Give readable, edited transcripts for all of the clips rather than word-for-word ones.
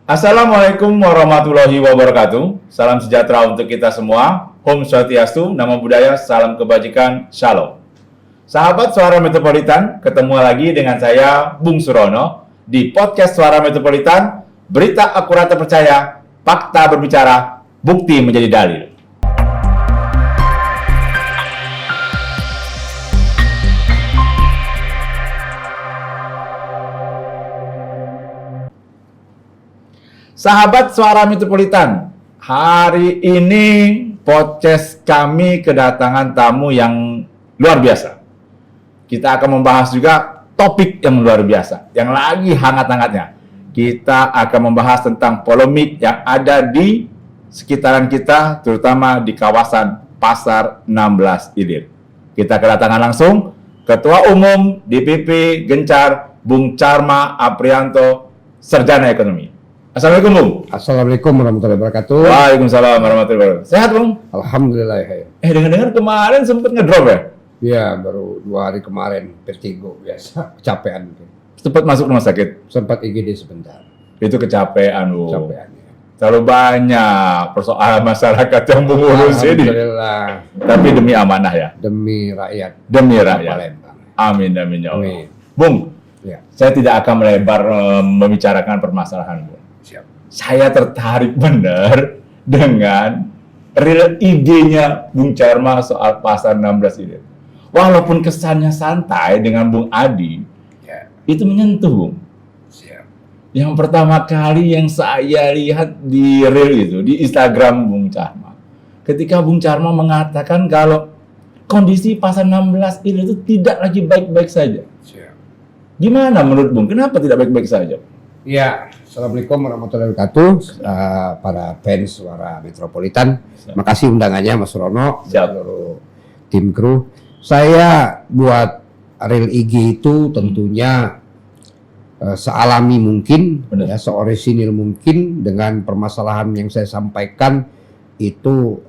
Assalamualaikum warahmatullahi wabarakatuh. Salam sejahtera untuk kita semua. Om Swastiastu, Namo Buddhaya, salam kebajikan, Shalom. Sahabat Suara Metropolitan, ketemu lagi dengan saya, Bung Surono, di podcast Suara Metropolitan, berita akurat terpercaya, fakta berbicara, bukti menjadi dalil. Sahabat Suara Metropolitan, hari ini podcast kami kedatangan tamu yang luar biasa. Kita akan membahas juga topik yang luar biasa, yang lagi hangat-hangatnya. Kita akan membahas tentang polemik yang ada di sekitaran kita, terutama di kawasan Pasar 16 Ilir. Kita kedatangan langsung Ketua Umum DPP Gencar, Bung Carma Aprianto, Sarjana Ekonomi. Assalamualaikum, Bung. Assalamualaikum warahmatullahi wabarakatuh. Waalaikumsalam warahmatullahi wabarakatuh. Sehat, Bung? Alhamdulillah ya. Dengar-dengar kemarin sempat ngedrop ya? Ya, baru 2 hari kemarin vertigo biasa, kecapean. Sempat masuk rumah sakit? Sempat IGD sebentar. Itu kecapean, Bung. Kecapean ya. Terlalu banyak persoalan masyarakat yang Bung urus ini. Alhamdulillah. Tapi demi amanah ya? Demi rakyat. Demi rakyat. Palembang. Amin, amin ya Allah. Amin. Bung, Ya, saya tidak akan melebar membicarakan permasalahan, Bung. siap. Saya tertarik benar dengan real IG-nya Bung Carma soal Pasar 16 ini. Walaupun kesannya santai dengan Bung Adi, Ya, itu menyentuh, Bung. siap. Yang pertama kali yang saya lihat di reel itu, di Instagram Bung Carma. Ketika Bung Carma mengatakan kalau kondisi Pasar 16 ini itu tidak lagi baik-baik saja. Siap. Gimana menurut Bung? Kenapa tidak baik-baik saja? Ya, Assalamualaikum warahmatullahi wabarakatuh. Para fans Suara Metropolitan, makasih undangannya Mas Rono, Siap. seluruh tim kru. Saya buat reel IG itu tentunya sealami mungkin, Benar. ya, seorisinil mungkin dengan permasalahan yang saya sampaikan itu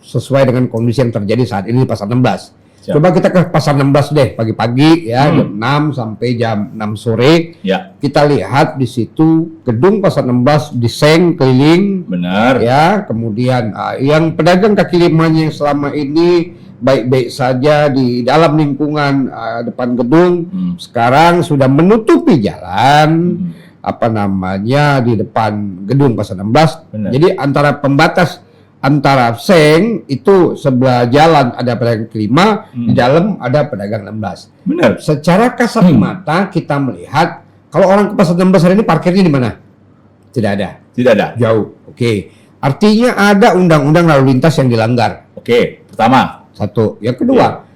sesuai dengan kondisi yang terjadi saat ini di Pasar 16. Siap. Coba kita ke Pasar 16 deh, pagi-pagi ya, jam 6 sampai jam 6 sore. Ya, Kita lihat di situ gedung Pasar 16 diseng keliling, benar. ya, kemudian yang pedagang kaki limanya yang selama ini baik-baik saja di dalam lingkungan depan gedung, sekarang sudah menutupi jalan di depan gedung Pasar 16. Benar. Jadi antara pembatas antara seng itu sebelah jalan ada pedagang kaki lima, di dalam ada pedagang 16. Benar. Secara kasat mata kita melihat kalau orang ke Pasar 16 hari ini parkirnya di mana? Tidak ada. Tidak ada. Jauh. Oke. Artinya ada undang-undang lalu lintas yang dilanggar. Oke, pertama. Satu. Yang kedua,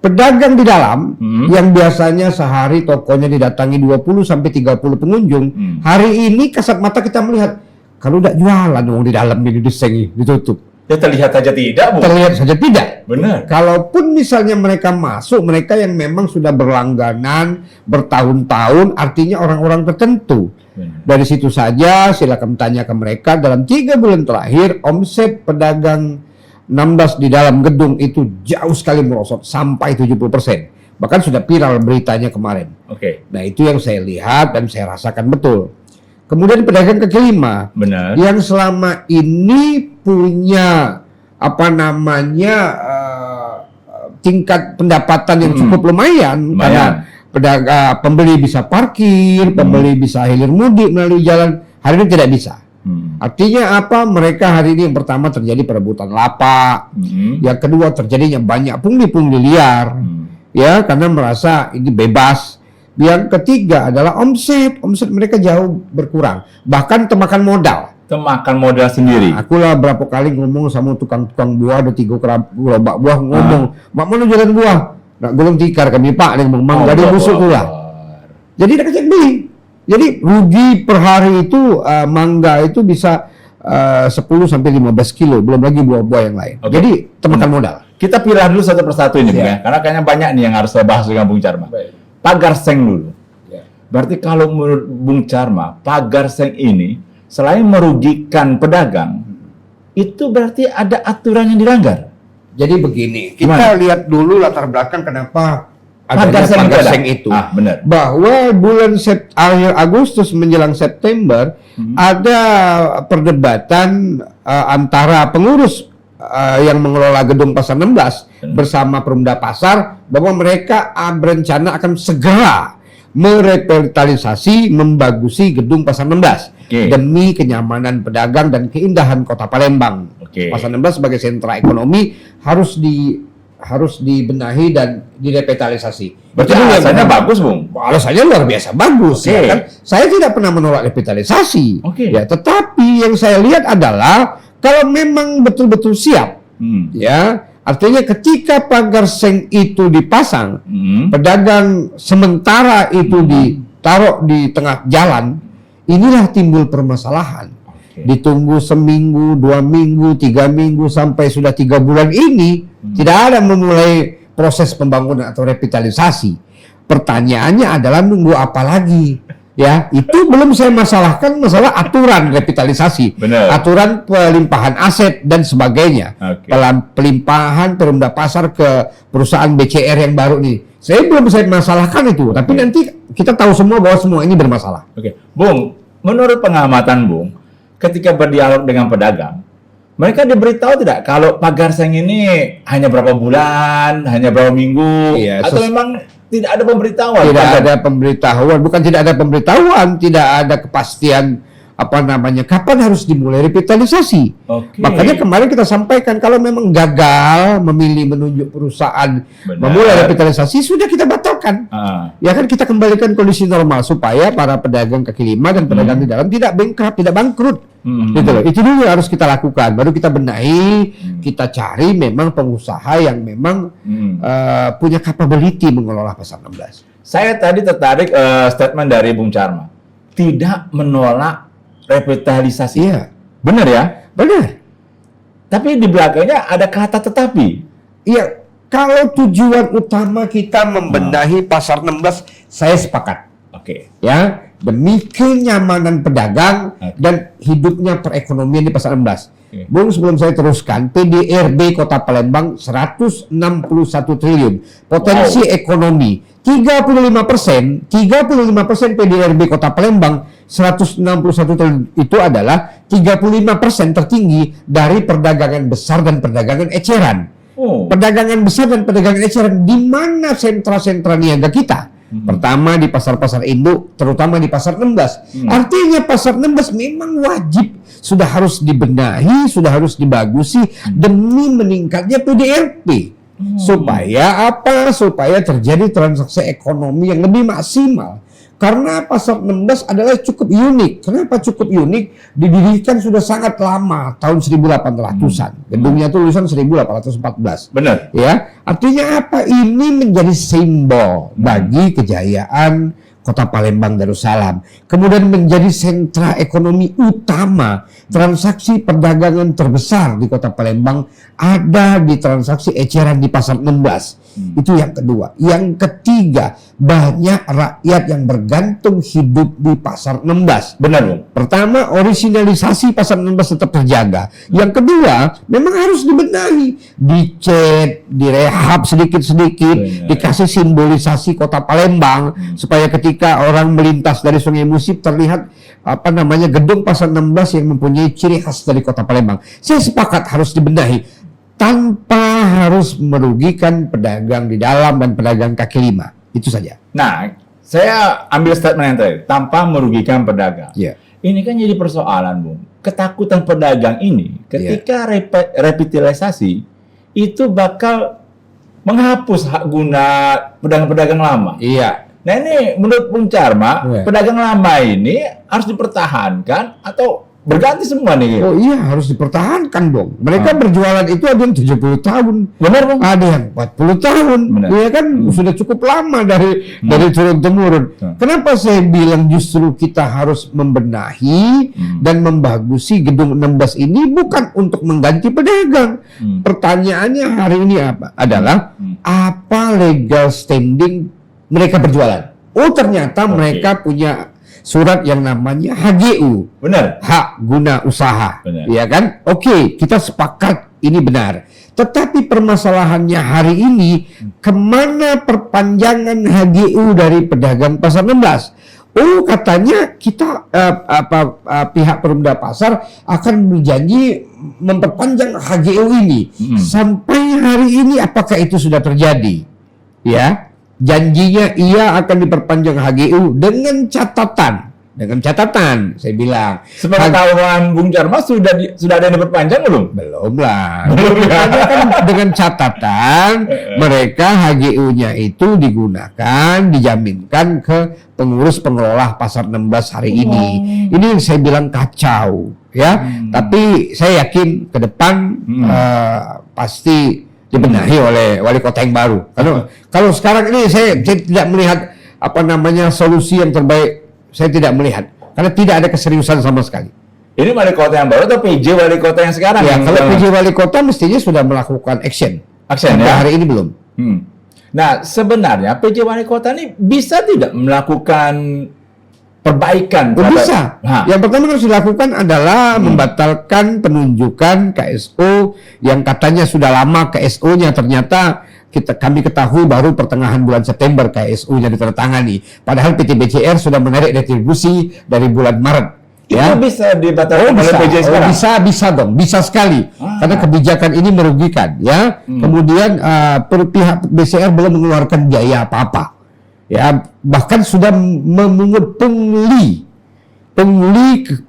pedagang di dalam yang biasanya sehari tokonya didatangi 20 sampai 30 pengunjung, hari ini kasat mata kita melihat kalau udah jualan dong di dalam ini disengi, ditutup. Ya terlihat saja tidak, Bung. Terlihat saja tidak. Benar. Kalaupun misalnya mereka masuk, mereka yang memang sudah berlangganan bertahun-tahun, artinya orang-orang tertentu. Benar. Dari situ saja silakan tanya ke mereka, dalam 3 bulan terakhir omset pedagang 16 di dalam gedung itu jauh sekali merosot sampai 70%. Bahkan sudah viral beritanya kemarin. Oke, Nah, itu yang saya lihat dan saya rasakan betul. Kemudian pedagang kaki lima benar. yang selama ini punya tingkat pendapatan yang cukup lumayan. Karena pembeli bisa parkir, pembeli bisa hilir mudik melalui jalan, hari ini tidak bisa. Artinya apa? Mereka hari ini yang pertama terjadi perebutan lapak, yang kedua terjadinya banyak pungli-pungli liar, ya, karena merasa ini bebas. Yang ketiga adalah omset mereka jauh berkurang, bahkan termakan modal. Termakan modal sendiri. Akulah berapa kali ngomong sama tukang-tukang buah, ada 3 gerobak buah, ngomong, mak mana jualan buah? Nak gulung tikar kami pak, dia ngomong, mang gadi busuk tu lah. Jadi dia kecil beli. Jadi rugi per hari itu mangga itu bisa 10 sampai 15 kilo, belum lagi buah-buah yang lain. Oke. Jadi termakan modal. Kita pilah dulu satu persatu ini, Bung, Ya. ya. Karena kayaknya banyak nih yang harus saya bahas dengan Bung Carma. Pagar seng dulu. Ya. Berarti kalau menurut Bung Carma, pagar seng ini selain merugikan pedagang, itu berarti ada aturan yang dilanggar. Jadi begini, kita Gimana? lihat dulu latar belakang kenapa adanya pagar seng itu. Benar. Bahwa bulan akhir Agustus menjelang September ada perdebatan antara pengurus yang mengelola gedung Pasar 16 bersama Perumda Pasar bahwa mereka berencana akan segera merevitalisasi, membagusi gedung Pasar 16 demi kenyamanan pedagang dan keindahan Kota Palembang. Pasar 16 sebagai sentra ekonomi harus dibenahi dan direvitalisasi. Berarti alasannya bagus, Bung? Alasannya luar biasa bagus. Ya kan? Saya tidak pernah menolak revitalisasi. Ya, tetapi yang saya lihat adalah kalau memang betul-betul siap, ya, artinya ketika pagar seng itu dipasang, pedagang sementara itu ditaruh di tengah jalan, inilah timbul permasalahan. Ditunggu seminggu, 2 minggu, 3 minggu, sampai sudah 3 bulan ini tidak ada memulai proses pembangunan atau revitalisasi. Pertanyaannya adalah nunggu apa lagi? Ya, itu belum saya masalahkan masalah aturan revitalisasi, aturan pelimpahan aset dan sebagainya, pelimpahan Perumda Pasar ke perusahaan BCR yang baru nih. Saya belum masalahkan itu, tapi nanti kita tahu semua bahwa semua ini bermasalah. Bung, menurut pengamatan Bung, ketika berdialog dengan pedagang, mereka diberitahu tidak kalau pagar seng ini hanya berapa bulan, hanya berapa minggu, atau memang tidak ada pemberitahuan? Tidak ada pemberitahuan, bukan tidak ada pemberitahuan, tidak ada kepastian kapan harus dimulai revitalisasi. Makanya kemarin kita sampaikan kalau memang gagal menunjuk perusahaan memulai revitalisasi, sudah kita batalkan. Ya kan, kita kembalikan kondisi normal supaya para pedagang kaki lima dan pedagang di dalam tidak bankrupt, tidak bangkrut. Gitu loh. Itu dulu yang harus kita lakukan. Baru kita benahi, kita cari memang pengusaha yang memang punya capability mengelola Pasar 16. Saya tadi tertarik statement dari Bung Charma, tidak menolak revitalisasi. Iya. Benar ya? Benar. Tapi di belakangnya ada kata tetapi. Iya, kalau tujuan utama kita membenahi Pasar 16, saya sepakat. Ya, demi kenyamanan pedagang dan hidupnya perekonomian di Pasar 16. Bung, sebelum saya teruskan, PDRB Kota Palembang 161 triliun. Potensi ekonomi 35% PDRB Kota Palembang 161 triliun itu adalah 35% tertinggi dari perdagangan besar dan perdagangan eceran. Perdagangan besar dan perdagangan eceran di mana sentra-sentra niaga kita? Pertama di pasar-pasar induk, terutama di Pasar 16. Artinya Pasar 16 memang wajib, sudah harus dibenahi, sudah harus dibagusi demi meningkatnya PDRB. Supaya apa? Supaya terjadi transaksi ekonomi yang lebih maksimal. Karena Pasar 16 adalah cukup unik. Kenapa cukup unik? Didirikan sudah sangat lama, tahun 1800-an. Gedungnya tulisan 1814. Benar. Ya, artinya apa? Ini menjadi simbol bagi kejayaan Kota Palembang Darussalam. Kemudian menjadi sentra ekonomi utama. Transaksi perdagangan terbesar di Kota Palembang ada di transaksi eceran di Pasar 16. Itu yang kedua. Yang ketiga, banyak rakyat yang bergantung hidup di Pasar 16. Benar, Bung. Pertama, orisinalisasi Pasar 16 tetap terjaga. Yang kedua, memang harus dibenahi, dicat, direhab sedikit-sedikit, dikasih simbolisasi Kota Palembang supaya ketika orang melintas dari Sungai Musi terlihat gedung Pasar 16 yang mempunyai ciri khas dari Kota Palembang. Saya sepakat harus dibenahi tanpa harus merugikan pedagang di dalam dan pedagang kaki lima. Itu saja. Nah, saya ambil statement yang tadi, tanpa merugikan pedagang. Ini kan jadi persoalan, Bung. Ketakutan pedagang ini ketika revitalisasi itu bakal menghapus hak guna pedagang-pedagang lama. Nah, ini menurut Bung Charma, pedagang lama ini harus dipertahankan atau berganti semua nih? Oh iya, harus dipertahankan dong. Mereka berjualan itu ada yang 70 tahun. Benar, Bung? Ada yang 40 tahun. Iya kan, sudah cukup lama dari turun-temurun. Kenapa saya bilang justru kita harus membenahi dan membagusi gedung 16 ini bukan untuk mengganti pedagang. Pertanyaannya hari ini adalah apa legal standing mereka berjualan? Oh, ternyata mereka punya surat yang namanya HGU. Benar. Hak guna usaha. Ya kan? Oke, kita sepakat ini benar. Tetapi permasalahannya hari ini, kemana perpanjangan HGU dari pedagang pasar 16? Oh, katanya kita pihak Perumda Pasar akan berjanji memperpanjang HGU ini. Sampai hari ini apakah itu sudah terjadi? Ya, janjinya ia akan diperpanjang HGU dengan catatan, saya bilang. Sepengetahuan Bung Charma sudah ada yang diperpanjang belum? Belum lah. Makanya kan dengan catatan mereka HGU-nya itu digunakan, dijaminkan ke pengurus pengelola pasar 16 hari ini. Ini yang saya bilang kacau, ya. Tapi saya yakin ke depan pasti dibenahi oleh wali kota yang baru. Kalau sekarang ini saya tidak melihat solusi yang terbaik. Saya tidak melihat karena tidak ada keseriusan sama sekali. Ini wali kota yang baru atau PJ wali kota yang sekarang? Ya, kalau PJ wali kota mestinya sudah melakukan action ya? Hari ini belum. Nah, sebenarnya PJ wali kota ini bisa tidak melakukan perbaikan? Bisa. Yang pertama harus dilakukan adalah membatalkan penunjukan KSO yang katanya sudah lama KSO-nya, ternyata kami ketahui baru pertengahan bulan September KSO-nya ditandatangani. Padahal PT BCR sudah menarik retribusi dari bulan Maret. Itu bisa dibatalkan oleh PJ sekarang? Bisa dong, bisa sekali. Karena kebijakan ini merugikan, ya. Kemudian pihak BCR belum mengeluarkan biaya apa-apa. Ya, bahkan sudah memungut pungli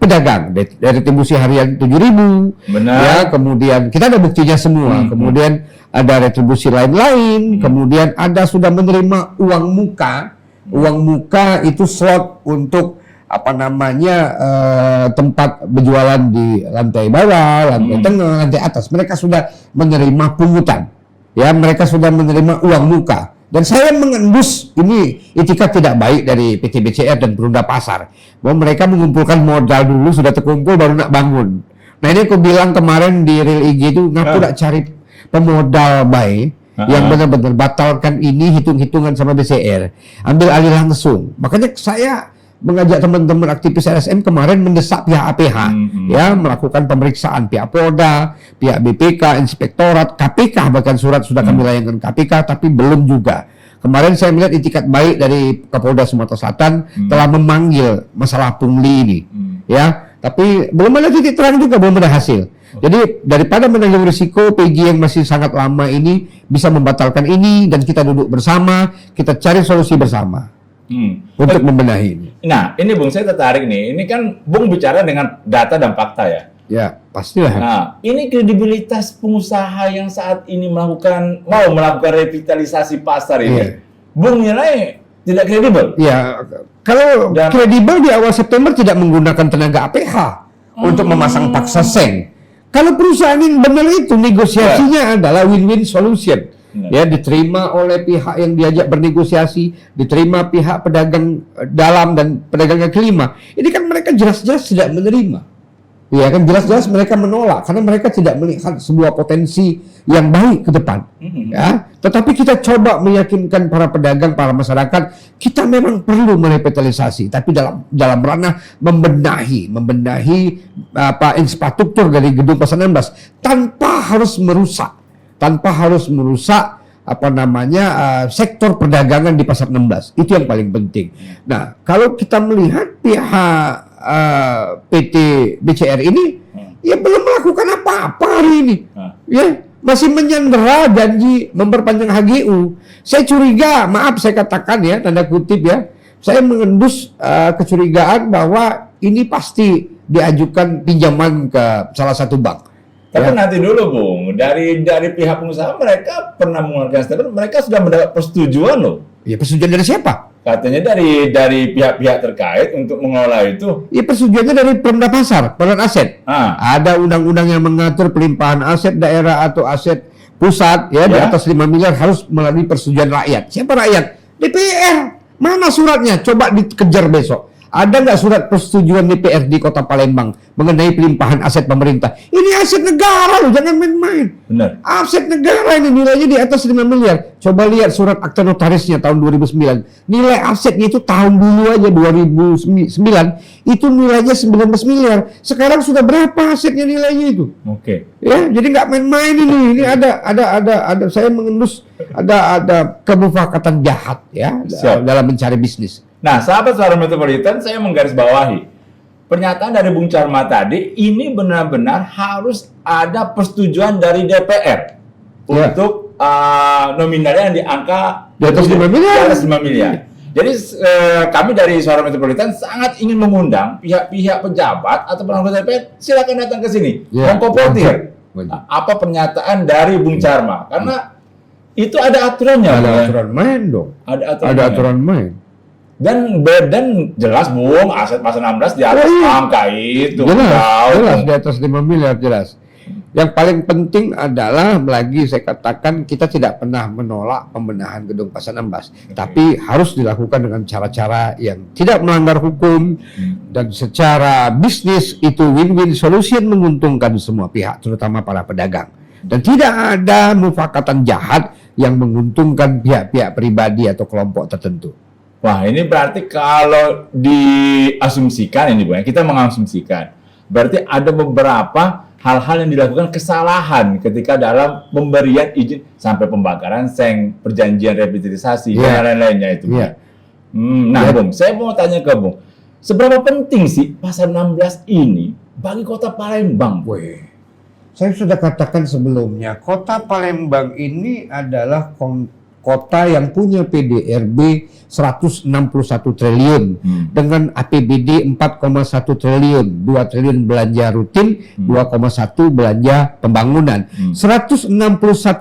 pedagang dari retribusi harian 7.000. Benar. Ya, kemudian kita ada buktinya semua. Kemudian ada retribusi lain-lain. Kemudian ada sudah menerima uang muka. Uang muka itu slot untuk tempat berjualan di lantai bawah, lantai tengah, lantai atas. Mereka sudah menerima pungutan. Ya, mereka sudah menerima uang muka. Dan saya mengendus ini etikat tidak baik dari PT BCR dan Perumda Pasar. Bahwa mereka mengumpulkan modal dulu, sudah terkumpul baru nak bangun. Nah, ini aku bilang kemarin di Real IG itu, ngaku nak cari pemodal baik yang benar-benar batalkan ini, hitung-hitungan sama BCR. Ambil alih langsung. Makanya saya mengajak teman-teman aktivis LSM kemarin mendesak pihak APH ya melakukan pemeriksaan pihak Polda, pihak BPK, Inspektorat, KPK, bahkan surat sudah kami layangkan KPK tapi belum juga. Kemarin saya melihat itikat baik dari Kapolda Sumatera Selatan telah memanggil masalah pungli ini ya, tapi belum ada titik terang juga, belum ada hasil. Jadi daripada menanggung risiko PJ yang masih sangat lama ini bisa membatalkan ini dan kita duduk bersama, kita cari solusi bersama. Untuk membenahi ini. Nah, ini Bung, saya tertarik nih. Ini kan Bung bicara dengan data dan fakta ya. Ya, pastilah. Nah, ini kredibilitas pengusaha yang saat ini mau melakukan revitalisasi pasar ini. Bung nilai tidak kredibel. Ya, kalau kredibel di awal September tidak menggunakan tenaga APH untuk memasang paksa seng. Kalau perusahaan ini benar itu negosiasinya adalah win-win solution. Ya, diterima oleh pihak yang diajak bernegosiasi, diterima pihak pedagang dalam dan pedagang kaki lima. Ini kan mereka jelas-jelas tidak menerima. Ya kan, jelas-jelas mereka menolak karena mereka tidak melihat sebuah potensi yang baik ke depan. Ya, tetapi kita coba meyakinkan para pedagang, para masyarakat, kita memang perlu merevitalisasi, tapi dalam ranah membenahi infrastruktur dari gedung Pasar 16 tanpa harus merusak sektor perdagangan di Pasar 16. Itu yang paling penting. Nah, kalau kita melihat pihak PT BCR ini ya belum melakukan apa-apa hari ini. Ya, masih menyandera janji memperpanjang HGU. Saya curiga, maaf saya katakan ya, tanda kutip ya, saya mengendus kecurigaan bahwa ini pasti diajukan pinjaman ke salah satu bank. Tapi nanti dulu Bung, dari pihak pengusaha mereka pernah mengeluarkan statement, mereka sudah mendapat persetujuan loh. Ya, persetujuan dari siapa? Katanya dari pihak-pihak terkait untuk mengelola itu. Ya, persetujuannya dari Perumda Pasar, pengelolaan aset. Ada undang-undang yang mengatur pelimpahan aset daerah atau aset pusat ya di atas 5 miliar harus melalui persetujuan rakyat. Siapa rakyat? DPR. Mana suratnya? Coba dikejar besok. Ada nggak surat persetujuan DPRD Kota Palembang mengenai pelimpahan aset pemerintah? Ini aset negara loh, jangan main-main. Benar. Aset negara ini nilainya di atas 5 miliar. Coba lihat surat akta notarisnya tahun 2009. Nilai asetnya itu tahun dulu aja 2009 itu nilainya 19 miliar. Sekarang sudah berapa asetnya nilainya itu? Oke. Ya, jadi nggak main-main ini. Ini ada saya mengendus ada kemufakatan jahat ya Siap. dalam mencari bisnis. Nah, sahabat Suara Metropolitan, saya menggarisbawahi pernyataan dari Bung Charma tadi, ini benar-benar harus ada persetujuan dari DPR untuk nominalnya yang di angka Di atas 5 miliar. Di atas 5 miliar. Jadi kami dari Suara Metropolitan sangat ingin mengundang pihak-pihak pejabat atau anggota DPR, silakan datang ke sini, mengkomplotir apa pernyataan dari Bung Charma, karena itu ada aturannya. Ada aturan main dong. Ada aturan main. Dan jelas Bung, aset pasal 16 di atas angka itu. Jelas di atas 5 miliar jelas. Yang paling penting adalah lagi saya katakan kita tidak pernah menolak pembenahan gedung pasal 16, tapi harus dilakukan dengan cara-cara yang tidak melanggar hukum dan secara bisnis itu win-win solution, menguntungkan semua pihak, terutama para pedagang. Dan tidak ada mufakatan jahat yang menguntungkan pihak-pihak pribadi atau kelompok tertentu. Wah, ini berarti kalau diasumsikan ini Bu, kita mengasumsikan, berarti ada beberapa hal-hal yang dilakukan kesalahan ketika dalam pemberian izin sampai pembakaran seng, perjanjian revitalisasi, dan lain-lainnya itu. Nah, Bung, saya mau tanya ke Bung, seberapa penting sih pasal 16 ini bagi Kota Palembang? Saya sudah katakan sebelumnya, Kota Palembang ini adalah kota yang punya PDRB 161 triliun dengan APBD 4,1 triliun, 2 triliun belanja rutin, 2,1 belanja pembangunan. 161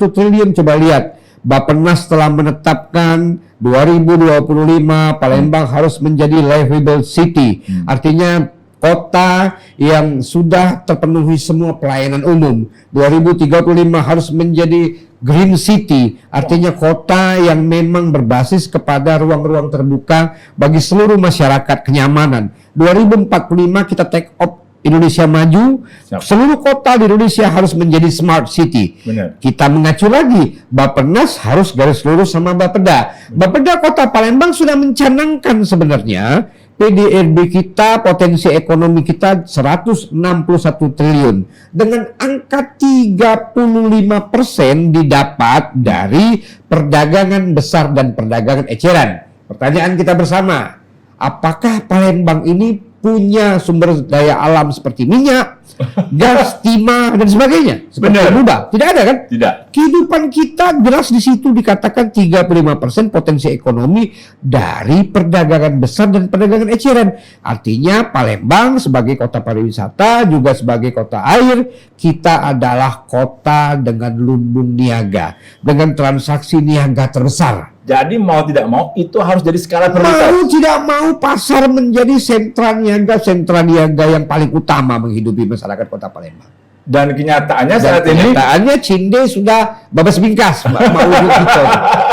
triliun, coba lihat, Bappenas telah menetapkan 2025 Palembang harus menjadi livable city. Artinya kota yang sudah terpenuhi semua pelayanan umum. 2035 harus menjadi green city, artinya kota yang memang berbasis kepada ruang-ruang terbuka bagi seluruh masyarakat, kenyamanan. 2045 kita take off Indonesia maju. Seluruh kota di Indonesia harus menjadi smart city. Benar. Kita mengacu lagi, Bappenas harus garis lurus sama Bapeda. Bapeda Kota Palembang sudah mencanangkan sebenarnya PDRB kita, potensi ekonomi kita 161 triliun. Dengan angka 35% didapat dari perdagangan besar dan perdagangan eceran. Pertanyaan kita bersama, apakah Palembang ini punya sumber daya alam seperti minyak, gas, timah, dan sebagainya? Benar. Berubah? Tidak ada kan? Tidak. Kehidupan kita jelas di situ dikatakan 35% potensi ekonomi dari perdagangan besar dan perdagangan eceran. Artinya Palembang sebagai kota pariwisata juga sebagai kota air, kita adalah kota dengan lumbung niaga, dengan transaksi niaga terbesar. Jadi mau tidak mau itu harus jadi skala prioritas. Mau tidak mau pasar menjadi sentra niaga yang paling utama menghidupi masyarakat kota Palembang. Dan kenyataannya saat ini Cinde sudah babas bingkas mau kita.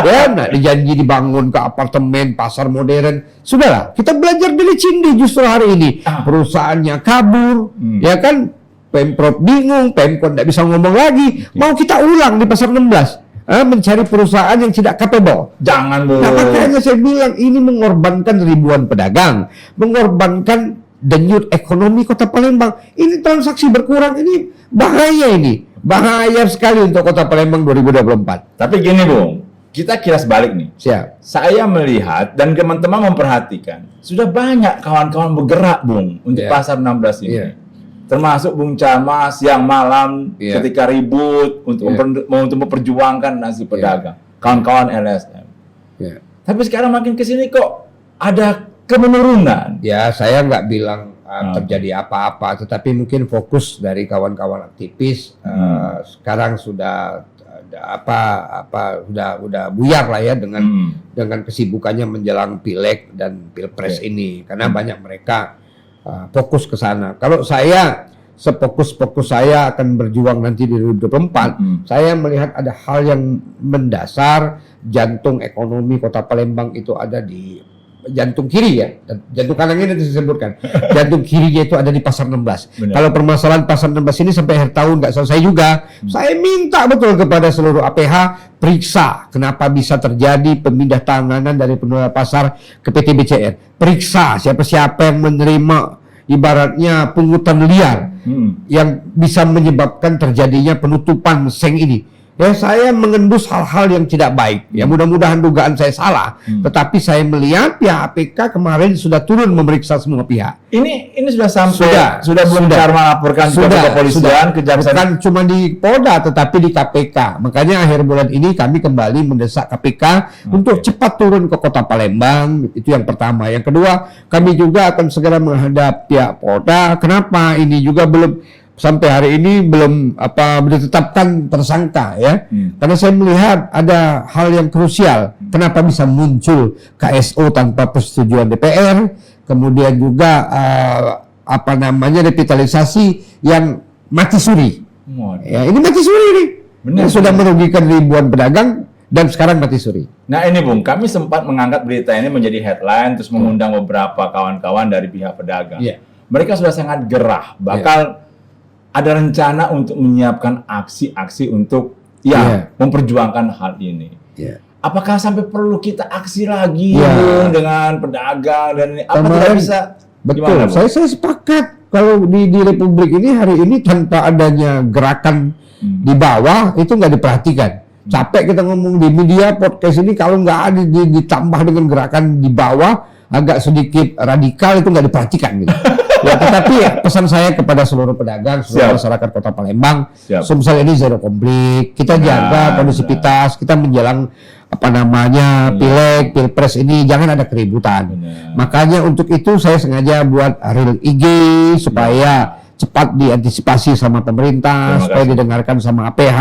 Ya, nah, dijanji dibangun ke apartemen, pasar modern. Sudahlah, kita belajar dari Cinde justru hari ini. Perusahaannya kabur, ya kan? Pemprov bingung, Pemkot tidak bisa ngomong lagi. Mau kita ulang di pasar 16. Mencari perusahaan yang tidak capable. Jangan, Bu. Nah, makanya saya bilang ini mengorbankan ribuan pedagang, mengorbankan denyut ekonomi kota Palembang. Ini transaksi berkurang, ini bahaya ini. Bahaya sekali untuk kota Palembang 2024. Tapi gini, Bung, kita kilas balik nih. Siap. Saya melihat dan teman-teman memperhatikan, sudah banyak kawan-kawan bergerak, Bung, untuk pasar 16 ini. Termasuk Bung Charma siang malam ketika ribut untuk memperjuangkan nasib pedagang, kawan-kawan LSM. Tapi sekarang makin kesini kok ada kemenurunan. Ya, saya nggak bilang terjadi apa-apa, tetapi mungkin fokus dari kawan-kawan aktivis sekarang sudah udah buyar lah ya dengan kesibukannya menjelang pileg dan pilpres ini, karena banyak mereka fokus ke sana. Kalau saya sefokus-fokus saya akan berjuang nanti di 2024, saya melihat ada hal yang mendasar. Jantung ekonomi kota Palembang itu ada di jantung kiri ya, jantung kanannya nanti saya sebutkan. Jantung kirinya itu ada di Pasar 16. Benar. Kalau permasalahan Pasar 16 ini sampai akhir tahun nggak selesai juga, saya minta betul kepada seluruh APH periksa kenapa bisa terjadi pemindah tanganan dari pengelola pasar ke PT BCR. Periksa siapa-siapa yang menerima ibaratnya pungutan liar yang bisa menyebabkan terjadinya penutupan seng ini. Ya, saya mengendus hal-hal yang tidak baik. Ya, mudah-mudahan dugaan saya salah. Tetapi saya melihat pihak APK kemarin sudah turun memeriksa semua pihak. Ini sudah sampai sudah belum melaporkan ke kepolisian, kejaksaan. Bukan cuma di Polda tetapi di KPK. Makanya akhir bulan ini kami kembali mendesak KPK untuk cepat turun ke Kota Palembang. Itu yang pertama. Yang kedua, kami juga akan segera menghadap pihak Polda. Kenapa ini juga belum sampai hari ini belum ditetapkan tersangka ya. Karena saya melihat ada hal yang krusial. Kenapa bisa muncul KSO tanpa persetujuan DPR? Kemudian juga revitalisasi yang mati suri. Ya, ini mati suri nih. Benar. Sudah merugikan ribuan pedagang dan sekarang mati suri. Nah ini Bung, kami sempat mengangkat berita ini menjadi headline, terus mengundang beberapa kawan-kawan dari pihak pedagang. Mereka sudah sangat gerah, bakal ada rencana untuk menyiapkan aksi-aksi untuk memperjuangkan hal ini. Apakah sampai perlu kita aksi lagi dengan pedagang dan ini? Apa tidak bisa? Betul. Saya sepakat kalau di Republik ini hari ini tanpa adanya gerakan di bawah itu nggak diperhatikan. Capek kita ngomong di media podcast ini kalau nggak ada ditambah dengan gerakan di bawah agak sedikit radikal itu nggak diperhatikan gitu. Ya, tetapi pesan saya kepada seluruh pedagang, seluruh masyarakat Kota Palembang, Sumsel ini zero konflik. Kita jaga kondusivitas, kita menjelang pileg, pilpres ini jangan ada keributan. Makanya untuk itu saya sengaja buat reel IG supaya cepat diantisipasi sama pemerintah, supaya didengarkan sama APH.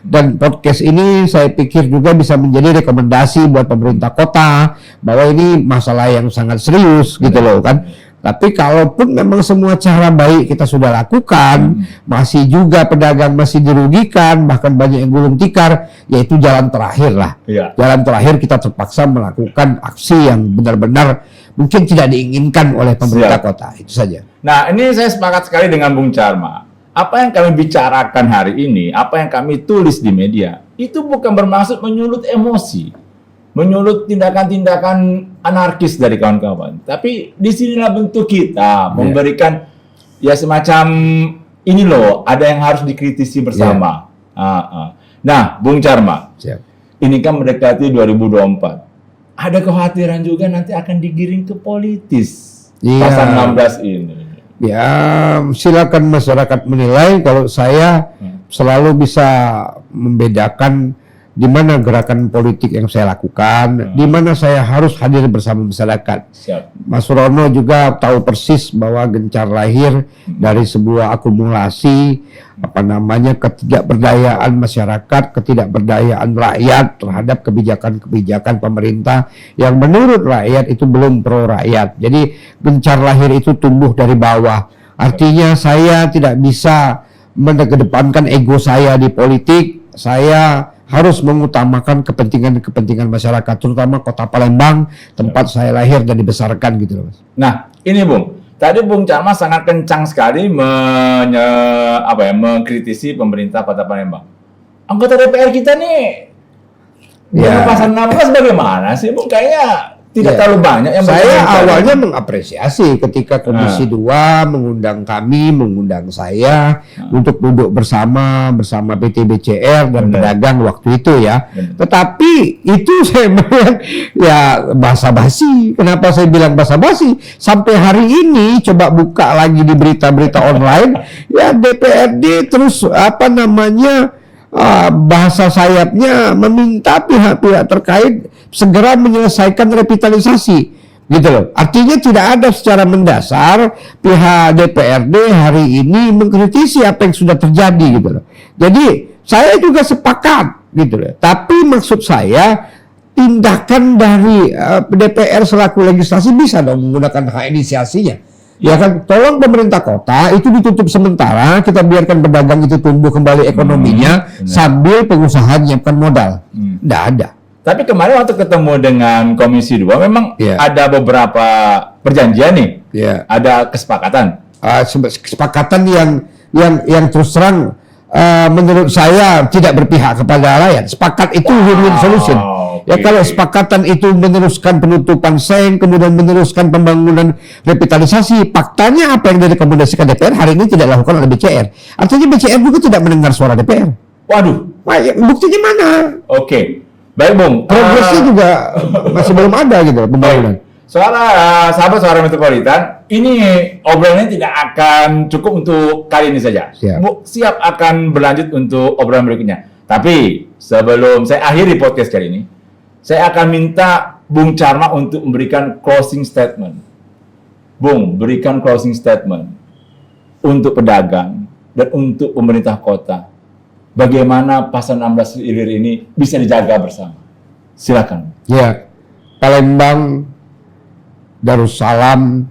Dan podcast ini saya pikir juga bisa menjadi rekomendasi buat pemerintah kota bahwa ini masalah yang sangat serius gitu loh kan. Tapi kalaupun memang semua cara baik kita sudah lakukan, masih juga pedagang masih dirugikan, bahkan banyak yang gulung tikar, yaitu jalan terakhir lah. Jalan terakhir kita terpaksa melakukan aksi yang benar-benar mungkin tidak diinginkan oleh pemerintah kota. Itu saja. Nah, ini saya sepakat sekali dengan Bung Charma. Apa yang kami bicarakan hari ini, apa yang kami tulis di media, itu bukan bermaksud menyulut emosi, menyulut tindakan-tindakan anarkis dari kawan-kawan. Tapi disinilah bentuk kita memberikan ya semacam ini loh, ada yang harus dikritisi bersama. Nah, Bung Charma, ini kan mendekati 2024. Ada kekhawatiran juga nanti akan digiring ke politis pasal 16 ini. Ya, silakan masyarakat menilai. Kalau saya selalu bisa membedakan di mana gerakan politik yang saya lakukan, di mana saya harus hadir bersama masyarakat. Mas Rono juga tahu persis bahwa gencar lahir dari sebuah akumulasi ketidakberdayaan masyarakat, ketidakberdayaan rakyat terhadap kebijakan-kebijakan pemerintah yang menurut rakyat itu belum pro rakyat. Jadi gencar lahir itu tumbuh dari bawah. Artinya saya tidak bisa mengedepankan ego saya di politik. Saya harus mengutamakan kepentingan-kepentingan masyarakat, terutama Kota Palembang, tempat saya lahir dan dibesarkan gitu loh, Mas. Nah, ini Bung, tadi Bung Charma sangat kencang sekali mengkritisi pemerintah Kota Palembang. Anggota DPR kita nih, pasal 16 bagaimana sih Bung? Kayaknya tidak terlalu banyak yang saya awalnya mengapresiasi ketika Komisi 2 mengundang saya untuk duduk bersama PT BCR dan pedagang waktu itu ya. Tetapi itu saya melihat ya basa-basi. Kenapa saya bilang basa-basi? Sampai hari ini coba buka lagi di berita-berita online ya DPRD terus bahasa sayapnya meminta pihak-pihak terkait segera menyelesaikan revitalisasi gitu loh. Artinya tidak ada secara mendasar pihak DPRD hari ini mengkritisi apa yang sudah terjadi gitu loh. Jadi saya juga sepakat gitu loh. Tapi maksud saya tindakan dari DPR selaku legislasi bisa dong menggunakan hak inisiasinya. Ya kan, tolong pemerintah kota itu ditutup sementara, kita biarkan pedagang itu tumbuh kembali ekonominya sambil pengusaha menyiapkan modal. Nggak ada. Tapi kemarin waktu ketemu dengan Komisi 2 memang ada beberapa perjanjian nih. Ada kesepakatan. Kesepakatan yang terus terang menurut saya tidak berpihak kepada rakyat. Sepakat itu win-win solution. Ya kalau sepakatan itu meneruskan penutupan seng, kemudian meneruskan pembangunan revitalisasi, faktanya apa yang direkomendasikan DPR hari ini tidak dilakukan oleh BCR. Artinya BCR juga tidak mendengar suara DPR. Waduh. Buktinya mana? Oke. Baik, Bung. Progresnya juga masih belum ada gitu pembangunan. Sahabat Suara Metropolitan, ini obrolannya tidak akan cukup untuk kali ini saja. Siap akan berlanjut untuk obrolan berikutnya. Tapi sebelum saya akhiri podcast kali ini, saya akan minta Bung Charma untuk memberikan closing statement. Bung, berikan closing statement untuk pedagang dan untuk pemerintah kota. Bagaimana Pasar 16 Ilir ini bisa dijaga bersama? Silakan. Ya, Palembang, Darussalam,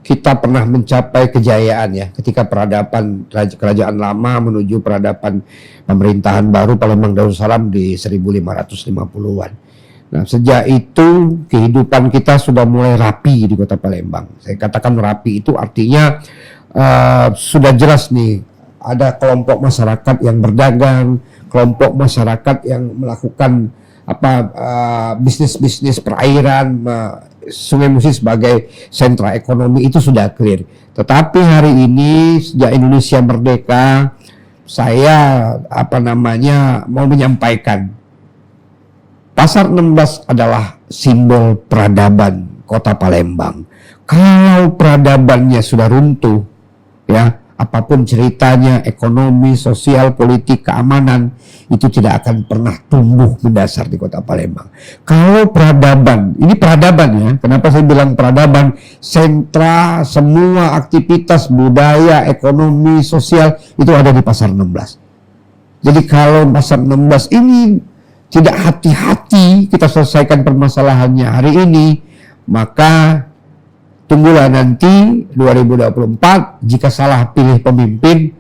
kita pernah mencapai kejayaan ya ketika peradaban kerajaan lama menuju peradaban pemerintahan baru Palembang Darussalam di 1550-an. Nah, sejak itu kehidupan kita sudah mulai rapi di Kota Palembang. Saya katakan rapi itu artinya sudah jelas nih, ada kelompok masyarakat yang berdagang, kelompok masyarakat yang melakukan bisnis-bisnis perairan, Sungai Musi sebagai sentra ekonomi itu sudah clear. Tetapi hari ini sejak Indonesia merdeka, saya mau menyampaikan Pasar 16 adalah simbol peradaban Kota Palembang. Kalau peradabannya sudah runtuh, ya, apapun ceritanya, ekonomi, sosial, politik, keamanan, itu tidak akan pernah tumbuh mendasar di Kota Palembang. Kalau peradaban, ini peradaban ya, kenapa saya bilang peradaban, sentra semua aktivitas budaya, ekonomi, sosial, itu ada di Pasar 16. Jadi kalau Pasar 16 ini tidak hati-hati kita selesaikan permasalahannya hari ini, maka tunggulah nanti 2024 jika salah pilih pemimpin,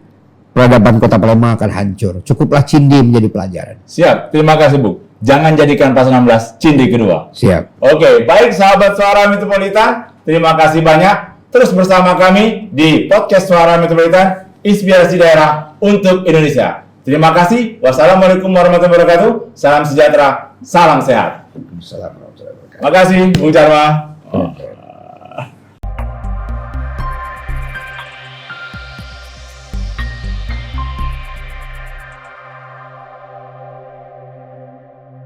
peradaban Kota Palembang akan hancur. Cukuplah Cindi menjadi pelajaran. Siap, terima kasih Bu. Jangan jadikan Pasar 16 Cindi kedua. Siap. Oke, baik sahabat Suara Metropolitan, terima kasih banyak. Terus bersama kami di podcast Suara Metropolitan, inspirasi daerah untuk Indonesia. Terima kasih. Wassalamualaikum warahmatullahi wabarakatuh. Salam sejahtera, salam sehat. Waalaikumsalam warahmatullahi wabarakatuh. Terima kasih, Bung Charma.